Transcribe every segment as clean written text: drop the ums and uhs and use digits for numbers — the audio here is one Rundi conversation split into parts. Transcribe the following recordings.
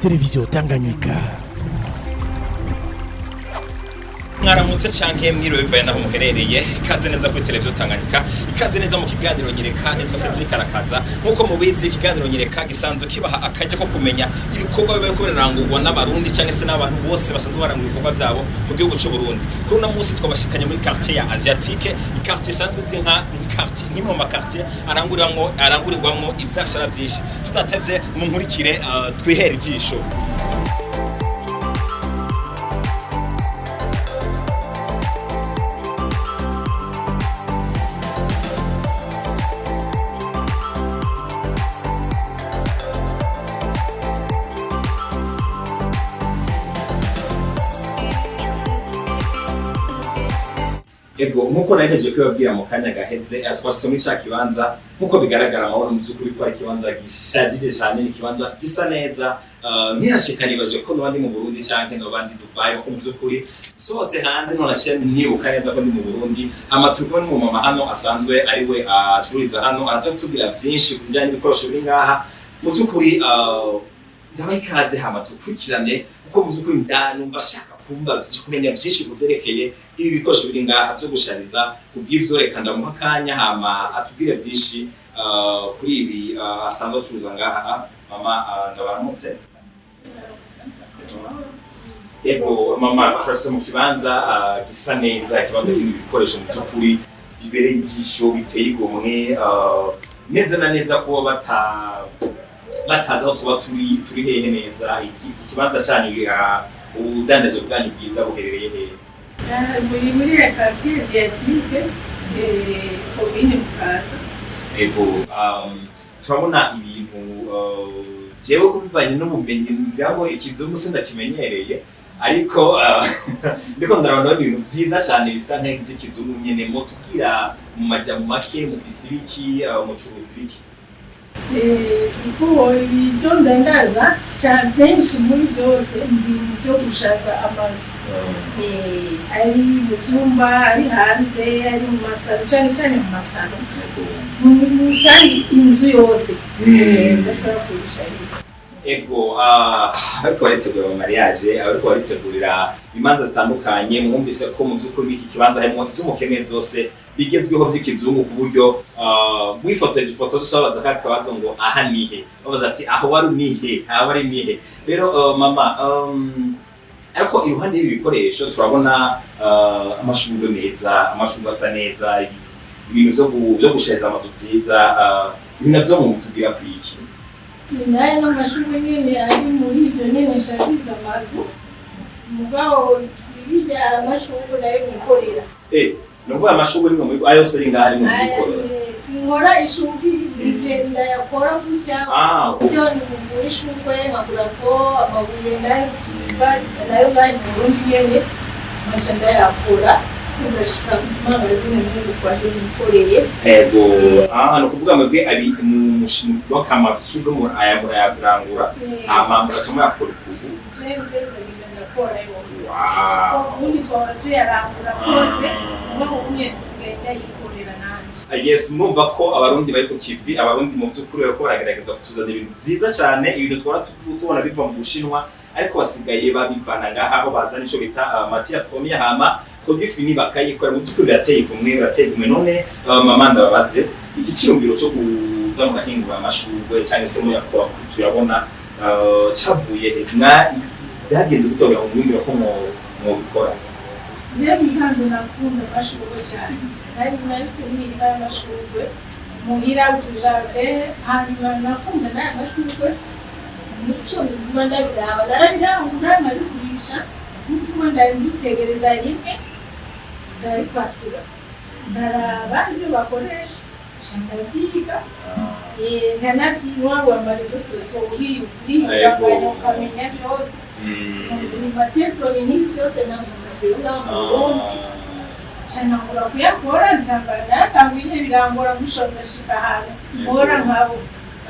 Televiziyo Tanganyika. Mwaramutse canke mwiriwe bivaye naho muherereye, ikaze neza kuri Televiziyo Tanganyika, ikaze neza mu kiganiro Nyereka. Nitwa Cedric Arakaza. Nkuko mubizi ikiganiro Nyereka gisanzwe kibaha akajya ko kumenya ibikorwa bibaye ko birangurwa n'abarundi canke se n'abantu bose basanzwe barangura ibikorwa byabo mu gihugu cy'u Burundi. Kuri uno munsi twabashikanye muri quartier ya Asiatique, quartier isanzwe nka quartier ni mu quartier arangurirwamwo ivyashara byinshi. Tudatevye mu nkurikire twihera ijisho. Ego nkuko nahejeje kwibabwira mu kanya gaheze twashitse muri ca kibanza nkuko bigaragara amabona mu byukuri ko ari kibanza gishajije cyane, ni kibanza gisa neza. Ntihashikanibaje ko n'abandi mu Burundi canke n'abandi Dubai ko mu byukuri soze hanze none aciye nibuka neza ko ndi mu Burundi. Amatsiko mu mama hano asanzwe ari we acururiza hano, araza kutubwira byinshi kubijyanye n'ibikoresho biri ngaha. Mu byukuri ndabayikaze hama tukurikirane kuko mu byukuri ndanumva shaka kumenya byinshi kubyerekeye ibi bikoresho biri ngaha byo gushariza. Kubw'ivyo reka ndamuha akanya hama atubwire byinshi kuri ibi asanzwe acuruza ngaha. Mama ndabaramutse. Ego mama turase mu kibanza gisa neza, ikibanza kirimo ibikoresho mu byukuri bibereye ijisho, biteye igomwe, neza na neza ko bataza aho tuba turi hehe neza. Ikibanza cyanyu ubudandazo bwanyu bwiza buherereye hehe? muri la quartier asiatique commune Mukaza. Ego turabona ibintu jewe kubivanye n'ubumenyi ngabo ikizungu sindakimenyereye, ariko ndiko ndarabona ibintu byiza cyane bisa nk'iby'ikizungu nyene. Mo tubwira mu majambo make mufise ibiki, mucuruzi biki? Kuko ibyo ndandaza byinshi muri byose byo gushaza amazu, ari mu byumba, ari hanze, ari mu masaro, cyane mu masaro, mu rusange inzu yose ndashobora kuyishariza. Ego ariko baritegura mu mariage, ariko baritegurira imanza zitandukanye. Mwumvise ko mu by'ukuri iki kibanza harimo iby'umukeneye byose bigezweho by'ikizungu ku buryo wifotoje ifoto dusabaza kakabazo ngo aha nihe, babaza ati aho wari nihe, aho wari nihe. Rero mama ariko iruhande y'ibi bikoresho turabona amashurwe meza, amashurwe asa neza, ibintu byo gusheza amazu byiza, ibintu byo mu mutubwira kwiki? Naye no mashurwe nyene ari muri ibyo nyene nshasiza amazu mugabo ibijya amashurwe nayo nikorera. Nuvuga amashurwe nimwe muri ayo se ngaho ari mu bikorera. Sinkora ishurwe ije ndayakora kujya byo ni ishurwe nkakura ko amabuye nayo bari mu Burundi nyene macha ndayakora ugashika magazine neza kwa hiyo nikoreye. Ego no kuvuga mwebwe abi mu mushinga k'amashurwe mu ayagurangura amambura cyangwa yakora kubu ndakora yose. Ubundi twara tuyarangura kose no umwe nsigaye yikorera nanje. Yes, mwumva ko abarundi bari ku kivi, abarundi mu by'ukuri bako baragerageza kutuzana ibintu byiza cyane, ibintu twara tubona biva mu Bushinwa ariko basigaye babivana ngaha aho bazana ico bita matière première hama ko bifini bakayikora. Mu by'ukuri birateye kumwe none mama ndababaze igiciro cyo kuza mu gahingura amashurwe cyane se mu yakora tuyabona cyavuye byagenze gutorera umwimbi ko mu bikora. Je muzanze nakunda amashurwe cyane, kandi nabise n'imirima y'amashurwe muhira utujardin, hanyuma nakunda n'aya mashurwe muco ndabidaba narabirangura nkabigurisha. Umunsi umwe ndabitegereza rimwe ndaripasura ndaraba ibyo bakoresha ndabyiga nkanabyinywa wambarizo sosiyete ukamenya byose mu mateka n'ibintu byose namubwira mu Burundi cyane ngura kuyakora nsanga natanguye birangora gushondashika hantu mbora nkabo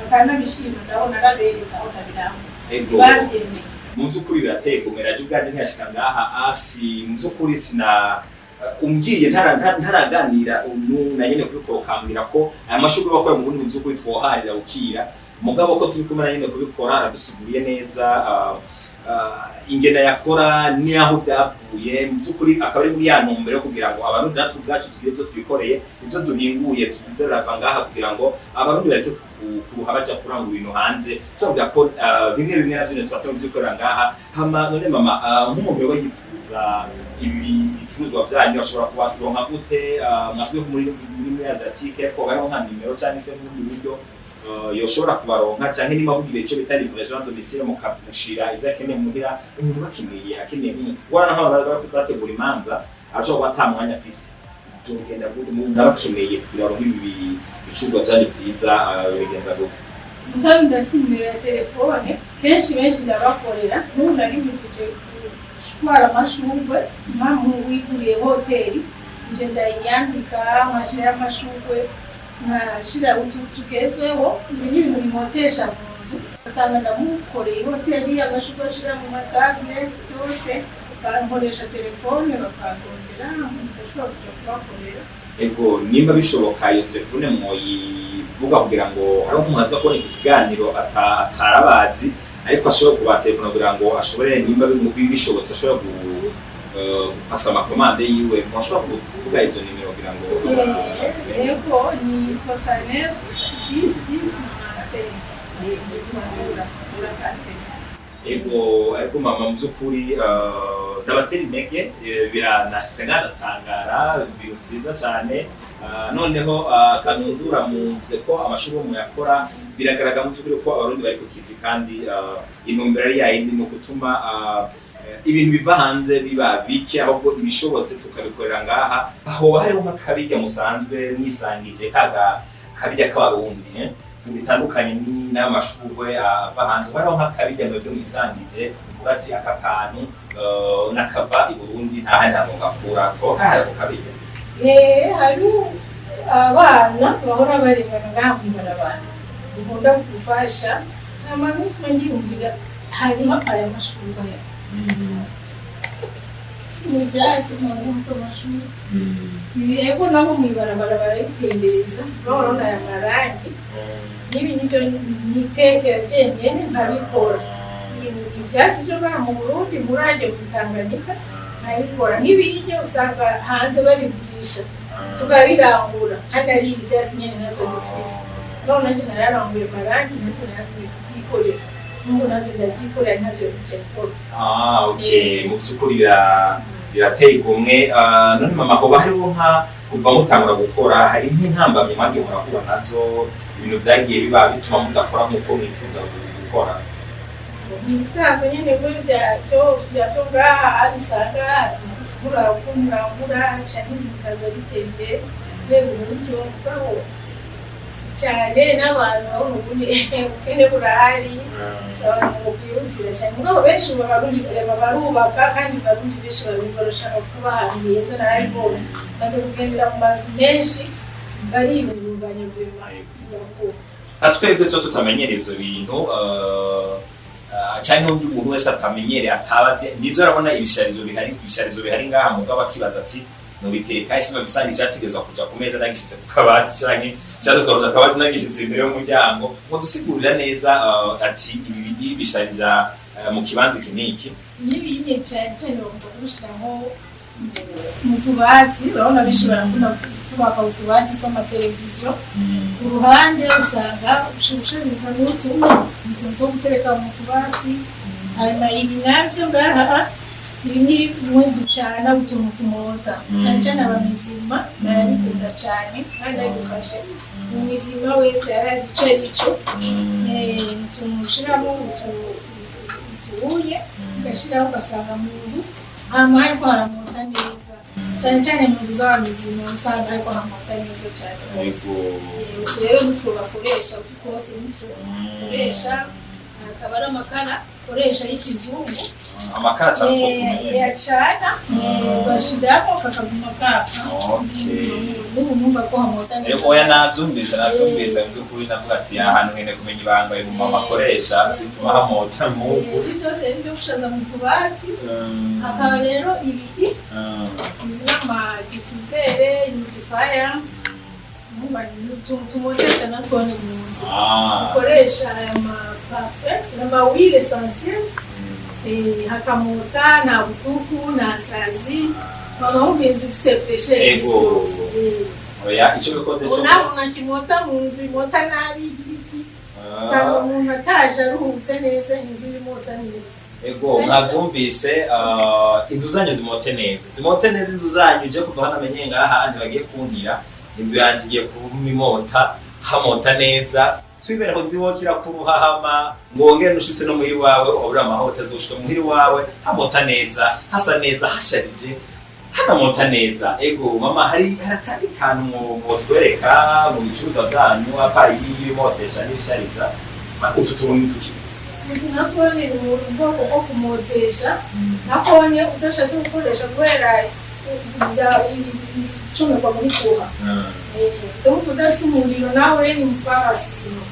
akanabishima ndabona araberetse aho nabirangura bavyemeye. Mu by'ukuri birateye kumera cyo bwaje ntashika ngaha asi mu by'ukuri sina umbwiye ntaraganira na nyene kuri ko kambira ko aya mashurwe bakora mu bundi by'ukuri twoharira ukira mugabo ko turi kumwe nyine kubikora aradusiguriye neza ingena yakora ni aho byavuye mu byukuri akaba ari muri ya ntumbero yo kugira ngo abarundi natwe ubwacu tugire ibyo twikoreye ibyo duhinguye tubizerera ngaha kugira ngo abarundi bareke kuruha baja kuranga ibintu hanze tuvuga ko bimwe bimwe navyo twatanga byikorera ngaha hama none mama nk'umuntu yoba yifuza ibi bicuruzwa byanyu ashobora kuba kuronka gute mwafwe muri Asiatique ko bari nka nimero cyangwa se mu buryo yoshobora kubaronka cyangwa niba bugire icyo bita livraison à domicile mukamushira ibyo akeneye muhira umuntu bakeneye akeneye ubona naho bategura imanza ashobora kuba mwanya afise byogenda gute umuntu abakeneye kubaronka ibi bicuruzwa byari byiza bigenza gute nzabe ndafise nimero ya telefone kenshi benshi ndabakorera n'ubu nari mbikije gutwara amashurwe mpamvu wiguriye hoteli nje ndayandika amashira y'amashurwe nashira utugezweho ibi ni ibintu bimotesha mu nzu usanga ndamukoreye hoteli amashurwe ashira mu matable byose bankoresha telefone bakakongera ndashobora kuja kubakorera ego nimba bishoboka iyo telefone mwoyivuga kugira ngo hari umuntu aza kubona ikiganiro atarabazi ariko ashobora kuba telefone kugira ngo ashobore nimba bishobotse ashobora gupasa amakomande yiwe mwashobora kuvuga izo nimero kugira ngo ego ni 69 10 10 c'est ego mama mu by'ukuri ndabatera intege biranashyize nkanatangara ibintu byiza cyane noneho kanundura muze ko amashuri yo muyakora biragaragara mu by'ukuri ko abarundi bari ku kivi kandi intumbero ari yayindi ni ukutuma ibintu biva hanze biba bike ahubwo ibishobotse tukabikorera ngaha aho hariho nk'akabirya musanzwe mwisangije kabirya k'abarundi bitandukanye n'amashurwe ava hanze hariho nk'akabirya mwebwe mwisangije uvuga ati aka kantu nakava i Burundi nta handi hantu gakura ko kahari ku kabirya hari abana bahora barebana ngaha mw'ibarabara dukunda gufasha n'amanusi ngiyumvira hariho aya mashurwe mubyatsi n'amashurwe ego nabo mw'ibarabara barabitembereza bahora aya marangi nibi nibyo nitekera jenyene nkabikora ibyatsi byo ngaha mu Burundi murage mu Tanganyika nkabikora n'ibindi usanga hanze baribwisha tukabirangura kandi ari ibyatsi nyene natwe dufise none nje nararanguye marangi nje nararanguye byikorera n'ubu natwe ndabyikorera ntavyo bicekora okay mu byukuri birateye igomwe none mama hoba hariho nka kuva mutangura gukora hari nk'intambamye mwabwe murahura nazo ibintu byagiye biba bituma mudakora nk'uko mwifuza gukora ibisanzwe nyine byo ngaha bisanga murangura cyane bikaza bitembye mbega uburyo bwaho si cyane n'abantu aho ubukene burahari abantu bwihutira cyane mugabo benshi barundi kureba barubaka kandi barundi benshi barashaka kuba ahantu heza narabibonye maze kugendera mu mazu menshi baribunganya twebwe tuba tutamenyereye ibyo bintu cyangwa undi muntu wese atamenyereye atabaze nibyo arabona ibisharizo bihari ngaha mugabo akibaza ati nubiteka isi babisanga cyategezwa kuja ku meza nagishize ku kabati canke cyadozoza akabati nagishize imbere y'umuryango ngo dusigurira neza ati ibi bishariza mu kibanza kiniki n'ibindi cyane ngo gushiraho mu tubati urabona benshi barakunda kubaka utubati tw'amateleviziyo ku ruhande usanga ushishiriza n'utuntu two gutereka mu tubati hanyuma ibi nabyo ngaha ibi ni bimwe ducana utuntu tumota cyane cyane abamizima barabikunda cyane kandi abifashe mu mizima wese arazi icyo ari cyo tumushiramo utubuye ugashiraho ugasanga mu nzu ahantu hariko haramota neza cyane cyane mu nzu z'abamizima usanga hariko haramota neza cyane rero nitwo bakoresha twose nitwo bakoresha akaba ari amakara koresha y'ikizungu amakara cyane yacana bashiramo kakaguma kaka ubu numva ko hamota neza oya nabyumvise by'ukuri navuga ati ahantu ngene kumenya ibanga mu mama akoresha bituma hamota nk'ubu byose nibyo gushaza mu tubati akaba rero ibi n'ama diffusere humidifier tumotesha natwone mu nzu dukoresha aya mapafe n'amawire essentiel hakamota nta butuku nta sazi noneho ubinzi ufise freshere yose oya icyo bikote cyo unabona kimota mu nzu imota nabi igiti usanga umuntu ataje aruhutse neza inzu imota neza ego mwavyumvise inzu zanyu zimote neza inzu zanyu je kuva hano amenye ngaha handi bagiye kuntira inzu yanje igiye kumimota hamota neza twibera ko ndiwokira kuruhahama ngongere nushise no muhiri wawe obura amahota zoshika muhiri wawe hamota neza hasa neza hasharije hanamota neza ego mama hari kandi kantu mu twereka mu bicuruza byanyu apari y'ibimotesha n'ibishariza utu tuntu tuki natone mu bwoko bwo kumotesha nakone udashatse gukoresha kubera icumi kwa muri kuha donc udafise umuriro nawe ni mutwarasizimo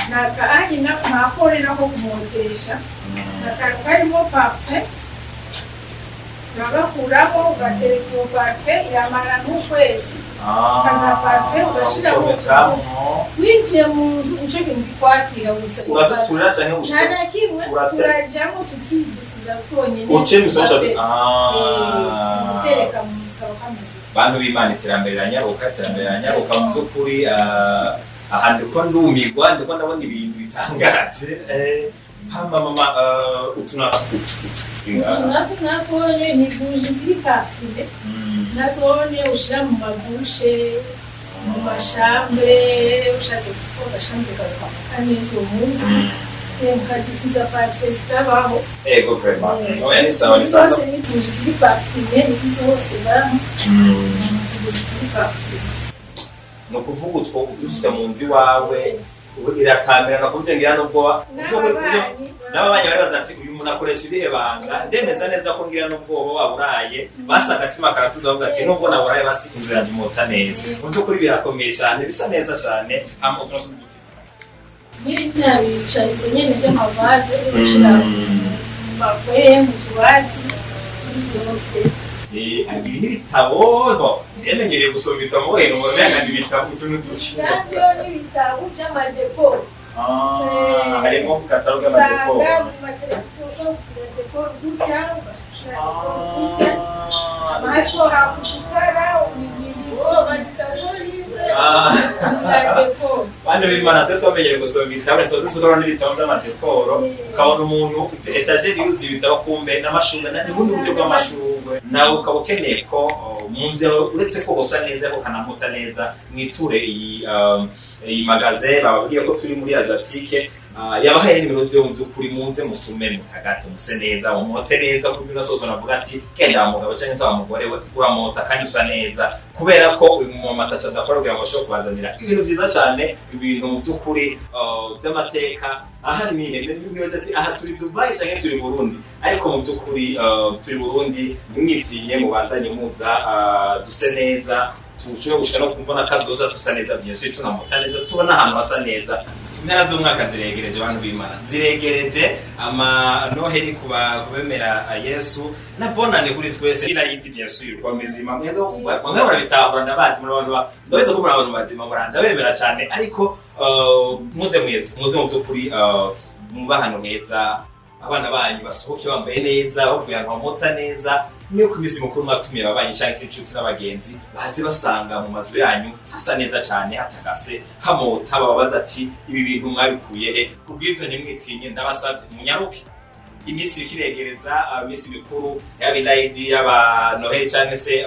nakaanye nakorera ko kumotesha nakarimo parfait nagakuramo ugatereka iyo parfait iramara n'ukwezi kana parfait ugashiramo winjiye mu nzu ico kintu bikwakira gusa uraturira canke ushaka nta kimwe turajamo tukizifuza konyene tereka mu nzu kamaze bantu b'Imana iterambere ranyaruka mu by'ukuri ahandi ko ndumigwa ndiko ndabona ibintu bitangaje mama natone ni bougie ziri parfumé nazone ushira mu madushe mu mashambre ushatse kukoga shambre kwa neza uwo munsi mukajifuza parfum zitabaho ego vraiment oya ni sawa zose ni bougie ziri parfumé nizo zose bamu no kuvuga utwo udufise mu nzi wawe ubugira kamera nakubye ngira nubwo n'abanya bari bazati uyu muntu akoresha ibihe banga ndemeza neza ko ngira nubwo waburaye basa agatima karatuza avuga ati nubwo naburaye basi inzu yanjye mota neza mu kuri birakomeye cyane bisa neza cyane hama utuntu n'ibyabica izo nyene by'amavaze ushira bakwe mu tubati byose ibi n'ibitabo yemenyereye gusoma ibitabo wenda umuntu yanga ibitabo utuntu dushya nabyo n'ibitabo by'amadeko harimo kataloge y'amadeko sanga mu mateleviziyo deco gutya gutya amahafo hakushitara ibifo bazitafori deco bande b'Imana twese bamenyereye gusoma ibitabo tuzi sugaro n'ibitabo by'amadekoro ukabona umuntu etajeri yuzuye ibitabo kumbe n'amashurwe n'ubundi buryo bw'amashurwe nawe ukaba ukeneye ko mu nzu yawe uretse ko hosa neza ko kanamuta neza mwiture iyi magaze bababwiye ko turi muri Asiatique yabahaye nimero zo mu by'ukuri munze musume mutagate muse neza umuhote neza ku bino sozo navuga ati kenda umugabo cyangwa se umugore we uramota kandi usa neza kubera ko uyu mama atacha kugira ngo ashobore kubazanira ibintu byiza cyane ibintu mu by'ukuri by'amateka aha ni niyo ati aha turi Dubai cyangwa turi Burundi ariko mu by'ukuri turi Burundi nimwitinye mu bandanye muza duse neza tushobora gushika no kumbona kazoza tusa neza byinshi tunamota neza tubona ahantu hasa neza impera z'umwaka ziregereje abantu b'Imana ziregereje noheri kubemera Yesu na bonane kuri twese ira yiti bien sûr kwa mizima mwego barabitahura ndabazi muri abantu ndabeze ko muri abantu bazima muranda bemera cyane ariko muze mu by'ukuri mu bahano heza abana banyu basohoke bambaye neza bavuye ahantu hamota neza niyo kubisi mukuru mwatumira ababanyi cyangwa se inshuti n'abagenzi baze basanga mu mazu yanyu hasa neza cyane hatakase hamota babaza ati ibi bintu mwabikuye he kubwito nimwitinye ndabasabye munyaruke imisi ikiregereza imisi mikuru y'abinayidi y'aba Noheli cyangwa se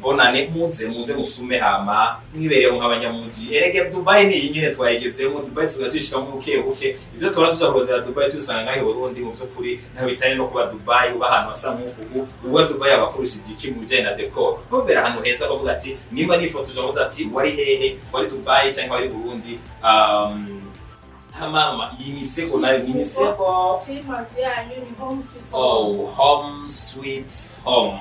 bonane muze musume hama mwibereye nk'abanyamuji erege Dubai ni nyine twayegeze mu Dubai tugatushika mu buke ivyo twara tuzakodera Dubai tusanga ngahe Burundi mu by'ukuri nta bitari no kuba Dubai uba ahantu hasa nk'uku uwa Dubai abakurishije iki mu bijyanye na decor bobera ahantu heza bavuga ati nimba nifoto zo ati wari hehe wari Dubai cyangwa wari Burundi mama iniseko nayo iniseko chimazu yanyu ni home sweet home sweet home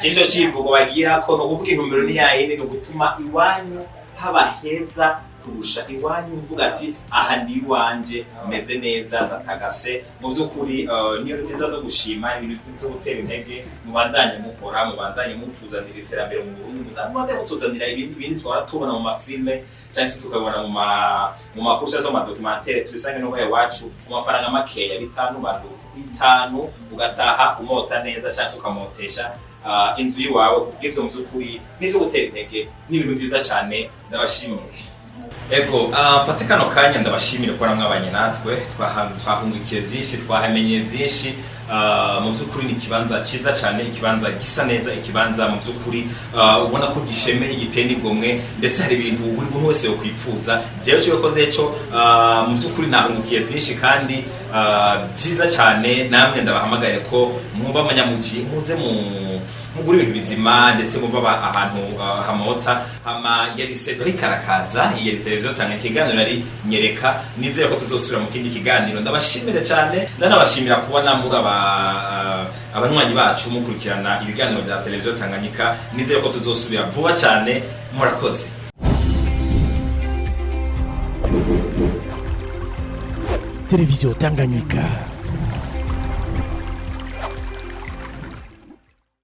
kinzo chivugo bagira ko no kuvuga intumbero ni yayindi no gutuma iwanyu haba heza kurusha iwanyu uvuga ati aha ndi iwanje meze neza ndatagase mu by'ukuri niyo byiza zo gushima ibintu byo gutera intege mubandanye mukora mubandanye mutuzanira iterambere mu Burundi mubandanye mutuzanira ibindi twara tubona mu mafilme cyangwa se tukabona mu makursa zo documentaire tubisange no iwacu mu mafaranga makeya bitanu ugataha umota neza cyangwa se ukamotesha inzu yiwawe kubw'ivyo mu by'ukuri n'ivyo gutera intege n'ibintu byiza cyane ndabashimire. Ego fate kano kanya ndabashimire ko namwabanye natwe twahungukiye byinshi twahamenye byinshi mu by'ukuri ni ikibanza cyiza cyane ikibanza gisa neza ikibanza mu by'ukuri ubona ko gishemeye giteye n'igomwe ndetse hari ibintu buri muntu wese yo kwifuza jewe cyo koze cyo mu by'ukuri nahungukiye byinshi kandi byiza cyane namwe ndabahamagaye ko muba amanyamuji muze mugura ibintu bizima ndetse muba ahantu hamota hama yari Cedric Arakaza yari televiziyo tanga ikiganiro yari nyereka nizere ko tuzosubira mu kindi kiganiro ndabashimire cyane ndanabashimira kubona muri abanywanyi bacu mukurikirana ibiganiro bya televiziyo Tanganyika nizere ko tuzosubira vuba cyane murakoze. Televiziyo Tanganyika.